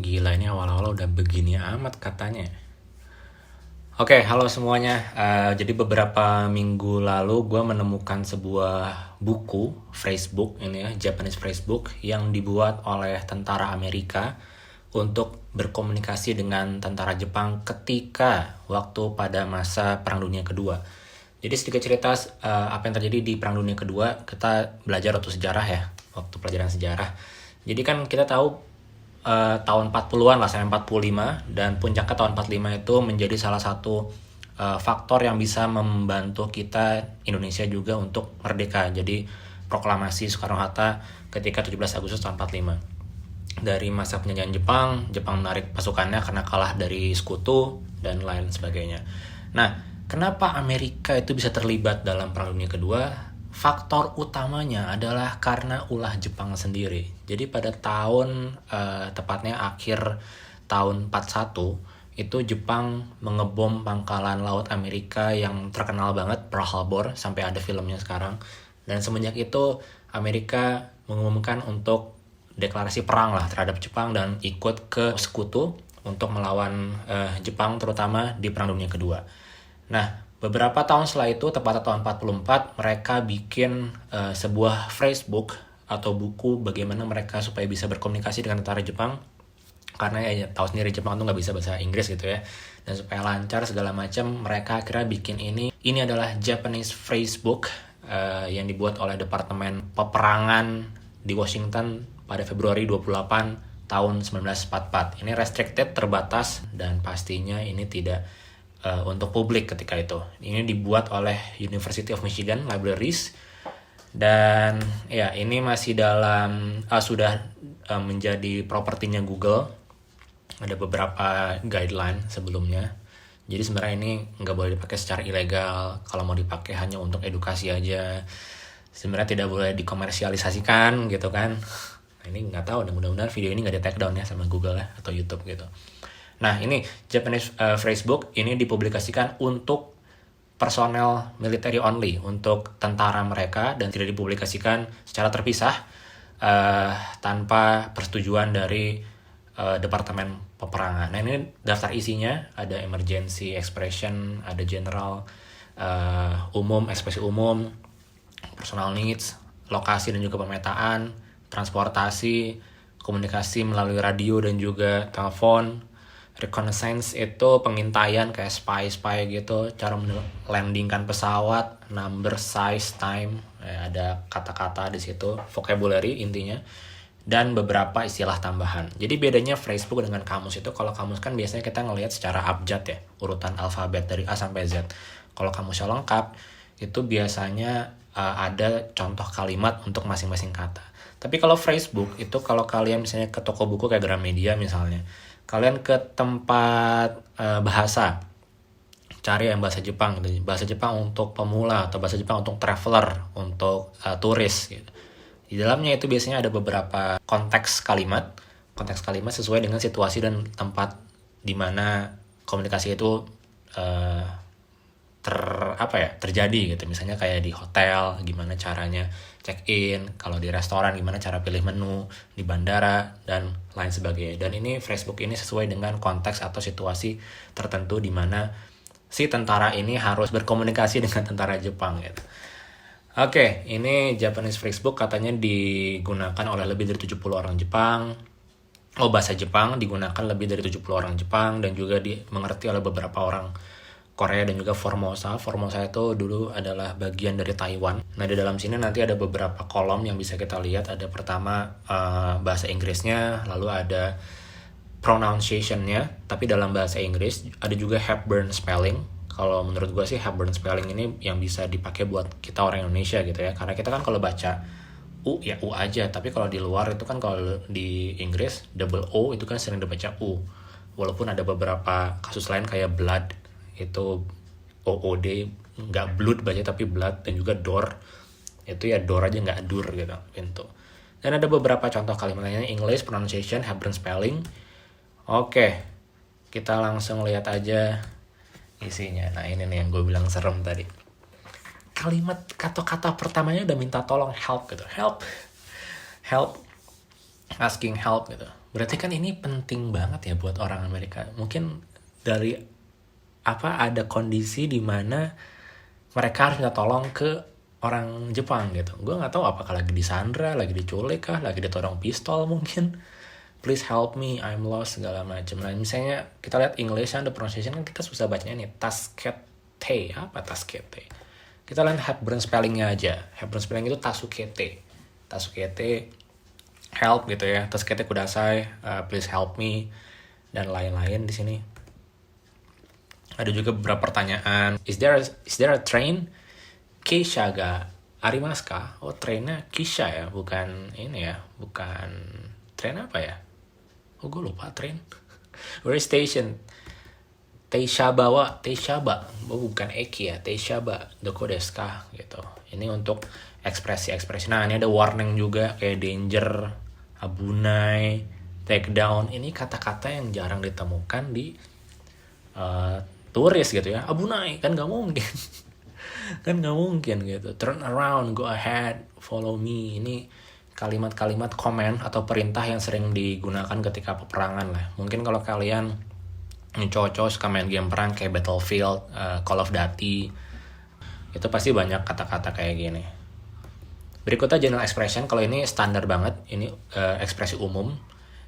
Gila, ini awal-awal udah begini amat katanya. Oke, halo semuanya. Jadi beberapa minggu lalu gue menemukan sebuah buku phrasebook ini ya, Japanese phrasebook yang dibuat oleh tentara Amerika untuk berkomunikasi dengan tentara Jepang ketika waktu pada masa Perang Dunia Kedua. Jadi sedikit cerita apa yang terjadi di Perang Dunia Kedua, kita belajar waktu sejarah ya, waktu pelajaran sejarah. Jadi kan kita tahu tahun 40-an lah sampai 45, dan puncaknya tahun 45 itu menjadi salah satu faktor yang bisa membantu kita Indonesia juga untuk merdeka. Jadi proklamasi Soekarno-Hatta ketika 17 Agustus tahun 45. Dari masa penjajahan Jepang menarik pasukannya karena kalah dari sekutu dan lain sebagainya. Nah, kenapa Amerika itu bisa terlibat dalam Perang Dunia Kedua? Faktor utamanya adalah karena ulah Jepang sendiri. Jadi pada tahun tepatnya akhir tahun 41 itu Jepang mengebom pangkalan laut Amerika yang terkenal banget, Pearl Harbor, sampai ada filmnya sekarang. Dan semenjak itu Amerika mengumumkan untuk deklarasi perang lah terhadap Jepang dan ikut ke sekutu untuk melawan Jepang terutama di Perang Dunia Kedua. Nah, beberapa tahun setelah itu, tepatnya tahun 44, mereka bikin sebuah phrasebook atau buku bagaimana mereka supaya bisa berkomunikasi dengan tentara Jepang. Karena ya tahu sendiri Jepang tuh nggak bisa bahasa Inggris gitu ya. Dan supaya lancar segala macam, mereka akhirnya bikin ini. Ini adalah Japanese phrasebook yang dibuat oleh Departemen Peperangan di Washington pada Februari 28 tahun 1944. Ini restricted, terbatas, dan pastinya ini tidak untuk publik ketika itu. Ini dibuat oleh University of Michigan Libraries, dan ya ini masih dalam sudah menjadi propertinya Google. Ada beberapa guideline sebelumnya. Jadi sebenarnya ini nggak boleh dipakai secara ilegal. Kalau mau dipakai hanya untuk edukasi aja. Sebenarnya tidak boleh dikomersialisasikan gitu kan. Nah, ini nggak tahu. Mudah-mudahan video ini nggak di take down ya sama Google ya atau YouTube gitu. Nah, ini Japanese phrasebook ini dipublikasikan untuk personel military only, untuk tentara mereka, dan tidak dipublikasikan secara terpisah tanpa persetujuan dari Departemen Peperangan. Nah, ini daftar isinya, ada emergency expression, ada general, umum, ekspresi umum, personal needs, lokasi dan juga pemetaan, transportasi, komunikasi melalui radio dan juga telepon. Reconnaissance itu pengintaian kayak spy gitu, cara landingkan pesawat, number, size, time, ada kata-kata di situ, vocabulary intinya, dan beberapa istilah tambahan. Jadi bedanya phrasebook dengan kamus itu, kalau kamus kan biasanya kita ngelihat secara abjad ya, urutan alfabet dari A sampai Z. Kalau kamusnya lengkap, itu biasanya ada contoh kalimat untuk masing-masing kata. Tapi kalau phrasebook itu, kalau kalian misalnya ke toko buku kayak Gramedia misalnya, kalian ke tempat bahasa, cari yang bahasa Jepang gitu. Bahasa Jepang untuk pemula atau bahasa Jepang untuk traveler, untuk turis gitu. Di dalamnya itu biasanya ada beberapa konteks kalimat sesuai dengan situasi dan tempat di mana komunikasi itu terjadi gitu. Misalnya kayak di hotel gimana caranya check in, kalau di restoran gimana cara pilih menu, di bandara dan lain sebagainya. Dan ini phrasebook ini sesuai dengan konteks atau situasi tertentu di mana si tentara ini harus berkomunikasi dengan tentara Jepang gitu. Oke, ini Japanese phrasebook katanya digunakan oleh lebih dari 70 orang Jepang. Bahasa Jepang digunakan lebih dari 70 orang Jepang, dan juga dimengerti oleh beberapa orang Korea dan juga Formosa. Formosa itu dulu adalah bagian dari Taiwan. Nah, di dalam sini nanti ada beberapa kolom yang bisa kita lihat. Ada pertama bahasa Inggrisnya, lalu ada pronunciation-nya, tapi dalam bahasa Inggris. Ada juga Hepburn spelling. Kalau menurut gue sih Hepburn spelling ini yang bisa dipakai buat kita orang Indonesia gitu ya. Karena kita kan kalau baca U ya U aja, tapi kalau di luar itu kan, kalau di Inggris double O itu kan sering dibaca U. Walaupun ada beberapa kasus lain kayak blood, itu OOD, nggak blood baca tapi blood, dan juga door itu ya door aja, nggak dur gitu pintu. Dan ada beberapa contoh kalimatnya, English pronunciation, Hepburn spelling. Oke, kita langsung lihat aja isinya. Nah, ini nih yang gue bilang serem tadi. Kalimat kata-kata pertamanya udah minta tolong, help gitu, help, asking help gitu. Berarti kan ini penting banget ya buat orang Amerika. Mungkin dari ada kondisi di mana mereka harus minta tolong ke orang Jepang gitu. Gue nggak tahu apakah lagi disandra, lagi diculik kah, lagi ditodong pistol mungkin. Please help me, I'm lost, segala macam. Nah misalnya kita lihat English, the pronunciation kan kita susah bacanya nih. Taskete, apa Taskete? Kita lihat Hepburn spellingnya aja. Hepburn spelling itu Tasukete. Tasukete, help gitu ya. Tasukete kudasai, please help me, dan lain-lain di sini. Ada juga beberapa pertanyaan. Is there a train? Keisha ga arimasu ka? Oh, trainnya Keisha ya, bukan ini ya, bukan train apa ya? Oh, gue lupa train. Where is station? Teishaba. Oh, bukan Eki ya, Teishaba. Doko desu ka? Gitu. Ini untuk ekspresi-ekspresi. Nah, ini ada warning juga kayak danger, abunai, takedown. Ini kata-kata yang jarang ditemukan di turis gitu ya. Abunai kan nggak mungkin. Kan nggak mungkin gitu. Turn around, go ahead, follow me. Ini kalimat-kalimat komen atau perintah yang sering digunakan ketika peperangan lah. Mungkin kalau kalian cowok-cowok suka main game perang kayak Battlefield, Call of Duty, itu pasti banyak kata-kata kayak gini. Berikutnya general expression. Kalau ini standar banget, ini ekspresi umum.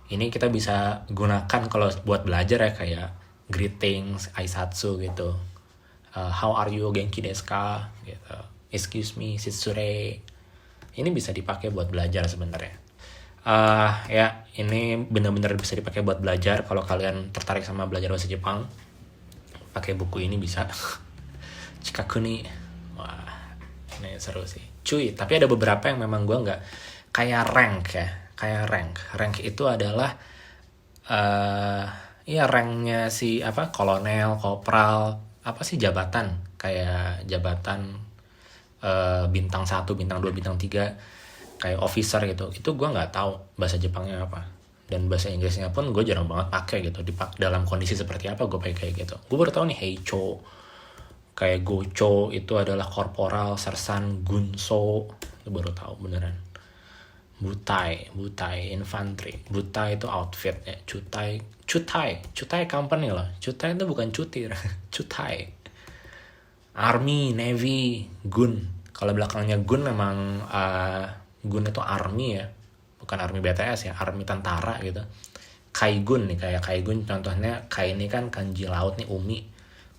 Ini kita bisa gunakan kalau buat belajar ya, kayak greetings, aisatsu gitu. How are you, genki desu ka? Gitu. Excuse me, shitsure. Ini bisa dipakai buat belajar sebenarnya. Ya, ini benar-benar bisa dipakai buat belajar. Kalau kalian tertarik sama belajar bahasa Jepang, pakai buku ini bisa. Chikaku ni, wah, ini seru sih. Cuy, tapi ada beberapa yang memang gue nggak, kayak rank ya, kayak rank. Rank itu adalah, ranknya si kolonel, kopral, jabatan, kayak jabatan bintang 1, bintang 2, bintang 3, kayak officer gitu. Itu gue nggak tahu bahasa Jepangnya apa, dan bahasa Inggrisnya pun gue jarang banget pakai gitu. Dalam kondisi seperti apa gue pakai kayak gitu. Gue baru tahu nih heicho, kayak gocho itu adalah korporal, sersan, gunso. Itu baru tahu beneran. Butai infantry. Butai itu outfit ya. Cutai company loh. Cutai itu bukan cuti. Cutai. Army, Navy, Gun. Kalau belakangnya Gun memang Gun itu Army ya, bukan Army BTS ya, Army tentara gitu. Kaigun nih, kayak Kaigun contohnya, Kai ini kan kanji laut nih, Umi.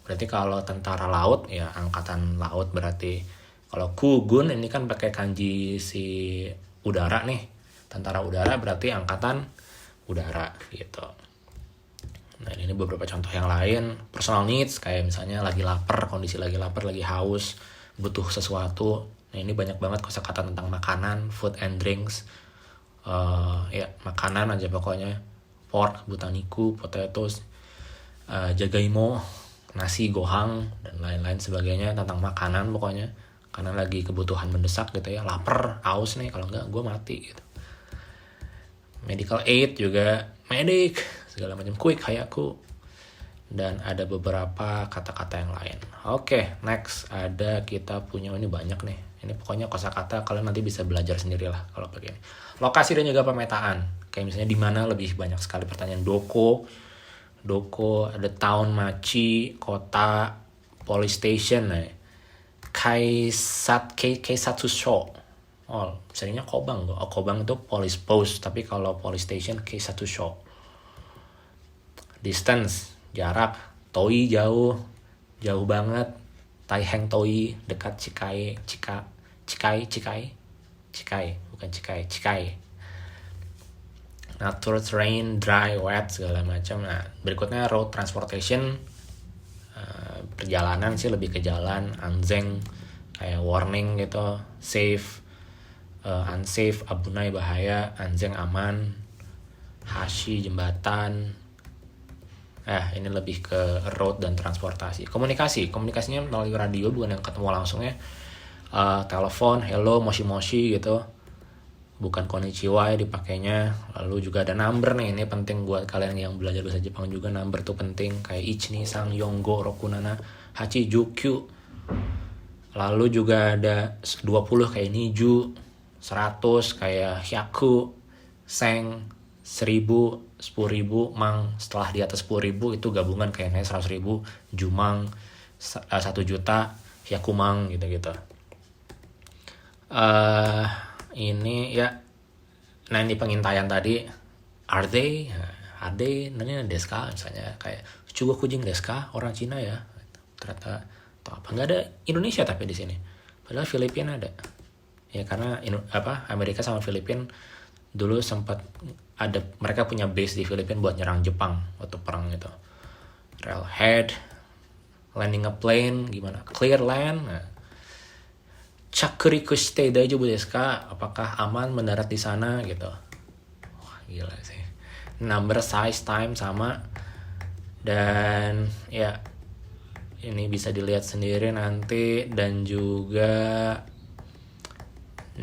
Berarti kalau tentara laut ya angkatan laut berarti. Kalau Kugun ini kan pakai kanji si udara nih, tentara udara berarti angkatan udara gitu. Nah ini beberapa contoh yang lain. Personal needs kayak misalnya lagi lapar, kondisi lagi lapar, lagi haus, butuh sesuatu. Nah ini banyak banget kosakata tentang makanan, food and drinks. Makanan aja pokoknya. Pork, butaniku, potatoes, jagaimo, nasi, gohang, dan lain-lain sebagainya tentang makanan pokoknya. Karena lagi kebutuhan mendesak gitu ya, lapar, haus nih, kalau enggak gue mati gitu. Medical aid juga, medic, segala macam, quick, hayaku, dan ada beberapa kata-kata yang lain. Oke, next ada kita punya ini banyak nih. Ini pokoknya kosakata kalian nanti bisa belajar sendiri lah kalau begini. Lokasi dan juga pemetaan. Kayak misalnya di mana lebih banyak sekali pertanyaan. Doko, ada town, machi, kota, police station, Keisatsu sho. Oh, seringnya Kobang. Kobang itu police post, tapi kalau police station Keisatsu sho. Distance, jarak. Toi, jauh banget. Taiheng Toi, dekat. Cikai, bukan Cikai. Natural terrain, dry, wet, segala macam. Nah, berikutnya road transportation, perjalanan sih lebih ke jalan. Anzeng, kayak warning gitu. Safe, unsafe, abunai, bahaya. Anzeng, aman. Hashi, jembatan. Ini lebih ke road dan transportasi. Komunikasinya melalui radio, bukan yang ketemu langsung ya. Telepon, hello, moshi gitu, bukan konnichiwa ya dipakainya. Lalu juga ada number nih, ini penting buat kalian yang belajar bahasa Jepang juga. Number tuh penting, kayak ichi, ni, sang, yonggo, rokunana, hachi, jukyu. Lalu juga ada 20 kayak niju, 100 kayak hyaku, seng, 1000, 10.000, mang setelah di atas 10.000 itu gabungan kayaknya 100.000, jumang 1 juta, yakumang gitu-gitu. Ini ya, nah ini pengintaian tadi, are they nanya desu ka, misalnya kayak juga kujing desu ka, orang Cina ya, ternyata atau apa, nggak ada Indonesia tapi di sini, padahal Filipina ada ya, karena Amerika sama Filipina dulu sempat ada, mereka punya base di Filipina buat nyerang Jepang waktu perang itu. Railhead, landing a plane, gimana, clear land, nah. Chakuriku shite daijoubu desu ka, apakah aman mendarat di sana gitu. Wah, gila sih. Number, size, time sama, dan ya ini bisa dilihat sendiri nanti, dan juga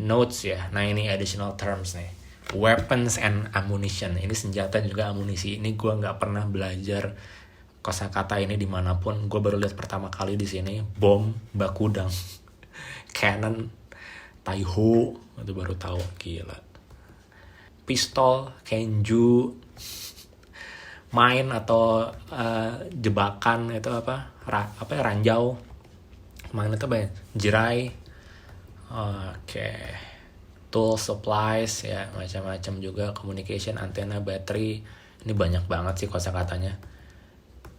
notes ya. Nah ini additional terms nih, weapons and ammunition, ini senjata juga amunisi. Ini gue nggak pernah belajar kosakata ini dimanapun, gue baru lihat pertama kali di sini. Bom, bakudang, cannon, taiho, itu baru tahu, gila. Pistol, kenju, main atau jebakan itu apa ya, ranjau, main itu apa ya, jirai, oke. Tool, supplies ya, macam-macam juga, communication, antena, battery, ini banyak banget sih kosakatanya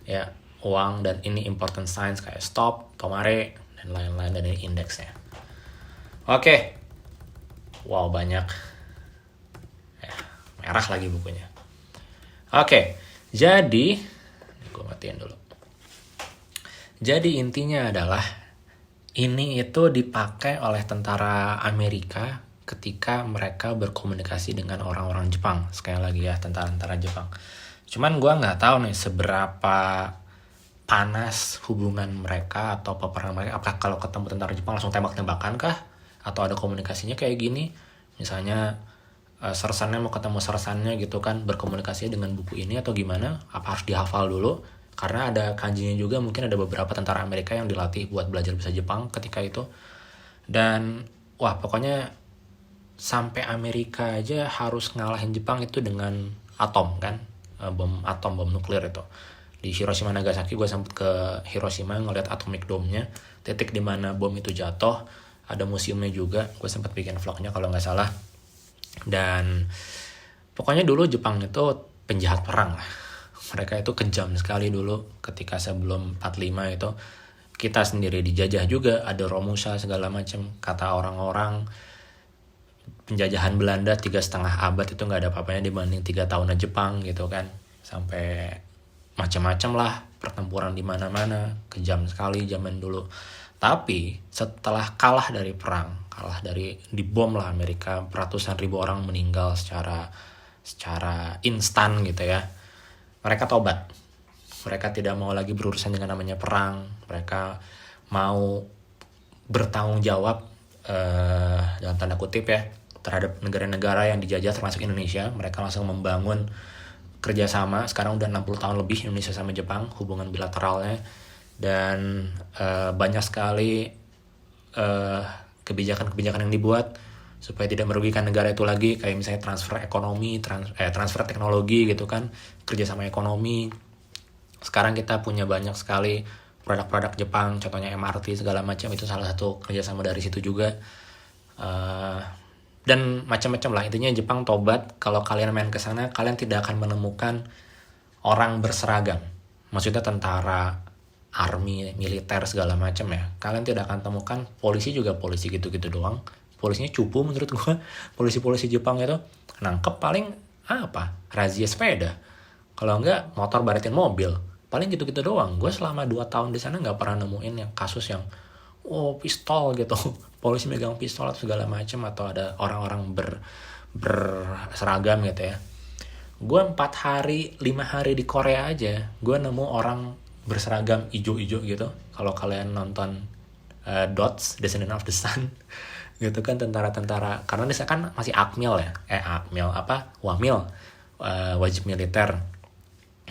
ya. Uang, dan ini important signs kayak stop, tomare, dan lain-lain, dan ini indeksnya. Oke. Wow, banyak ya, merah lagi bukunya. Oke, jadi gue matiin dulu. Jadi intinya adalah ini itu dipakai oleh tentara Amerika ketika mereka berkomunikasi dengan orang-orang Jepang. Sekali lagi ya, tentara-tentara Jepang. Cuman gue nggak tahu nih seberapa panas hubungan mereka atau peperangan mereka. Apakah kalau ketemu tentara Jepang langsung tembak-tembakan kah? Atau ada komunikasinya kayak gini? Misalnya sersannya mau ketemu sersannya gitu kan, berkomunikasi dengan buku ini atau gimana? Apa harus dihafal dulu? Karena ada kanjinya juga, mungkin ada beberapa tentara Amerika yang dilatih buat belajar bahasa Jepang ketika itu. Dan wah, pokoknya sampai Amerika aja harus ngalahin Jepang itu dengan atom kan, bom atom, bom nuklir itu. Di Hiroshima Nagasaki, gue sempet ke Hiroshima ngeliat atomic dome-nya, titik dimana bom itu jatuh, ada museumnya juga, gue sempet bikin vlognya kalau nggak salah. Dan pokoknya dulu Jepang itu penjahat perang lah. Mereka itu kejam sekali dulu ketika sebelum 45 itu. Kita sendiri dijajah juga, ada Romusa segala macam. Kata orang-orang penjajahan Belanda 3,5 abad itu nggak ada apa-apanya dibanding 3 tahunan Jepang gitu kan. Sampai macam-macam lah, pertempuran di mana-mana, kejam sekali zaman dulu. Tapi setelah kalah dari perang, dibom lah Amerika, ratusan ribu orang meninggal secara instan gitu ya. Mereka tobat. Mereka tidak mau lagi berurusan dengan namanya perang. Mereka mau bertanggung jawab dalam tanda kutip ya terhadap negara-negara yang dijajah termasuk Indonesia. Mereka langsung membangun kerjasama. Sekarang udah 60 tahun lebih Indonesia sama Jepang hubungan bilateralnya, dan banyak sekali kebijakan-kebijakan yang dibuat supaya tidak merugikan negara itu lagi, kayak misalnya transfer ekonomi, transfer teknologi gitu kan, kerjasama ekonomi. Sekarang kita punya banyak sekali produk-produk Jepang, contohnya MRT segala macam, itu salah satu kerjasama dari situ juga. Dan macam-macam lah, intinya Jepang tobat. Kalau kalian main ke sana, kalian tidak akan menemukan orang berseragam, maksudnya tentara, army, militer segala macam ya. Kalian tidak akan temukan. Polisi juga polisi gitu-gitu doang. Polisinya cupu menurut gue. Polisi-polisi Jepang itu nangkep paling razia sepeda, kalau enggak motor baratin mobil, paling gitu-gitu doang. Gue selama 2 tahun di sana nggak pernah nemuin yang kasus yang pistol gitu, polisi megang pistol atau segala macam, atau ada orang-orang berseragam gitu ya. Gue 4 hari 5 hari di Korea aja gue nemu orang berseragam ijo-ijo gitu. Kalau kalian nonton Dots, Descendant of the Sun gitu kan, tentara-tentara, karena di sana kan masih akmil ya, wamil, wajib militer.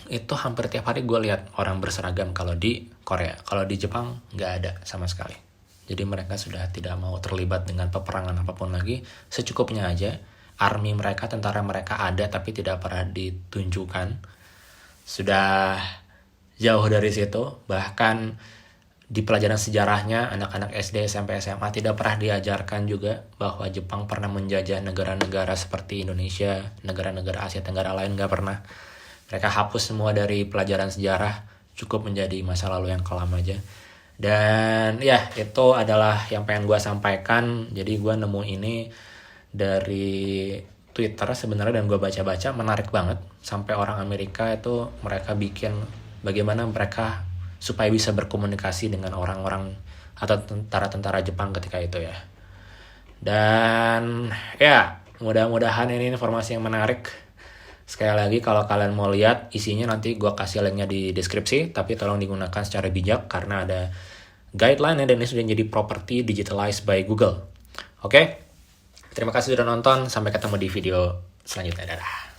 Itu hampir tiap hari gue lihat orang berseragam kalau di Korea. Kalau di Jepang nggak ada sama sekali. Jadi mereka sudah tidak mau terlibat dengan peperangan apapun lagi, secukupnya aja. army mereka, tentara mereka ada tapi tidak pernah ditunjukkan. Sudah jauh dari situ. Bahkan di pelajaran sejarahnya anak-anak SD, SMP, SMA tidak pernah diajarkan juga bahwa Jepang pernah menjajah negara-negara seperti Indonesia, negara-negara Asia Tenggara lain, gak pernah. Mereka hapus semua dari pelajaran sejarah, cukup menjadi masa lalu yang kelam aja. Dan ya, itu adalah yang pengen gue sampaikan. Jadi gue nemu ini dari Twitter sebenarnya, dan gue baca-baca menarik banget. Sampai orang Amerika itu mereka bikin bagaimana mereka supaya bisa berkomunikasi dengan orang-orang atau tentara-tentara Jepang ketika itu ya. Dan ya, mudah-mudahan ini informasi yang menarik. Sekali lagi, kalau kalian mau lihat isinya nanti gue kasih linknya di deskripsi, tapi tolong digunakan secara bijak karena ada guideline dan ini sudah jadi property digitalized by Google. Oke? Terima kasih sudah nonton, sampai ketemu di video selanjutnya. Dadah.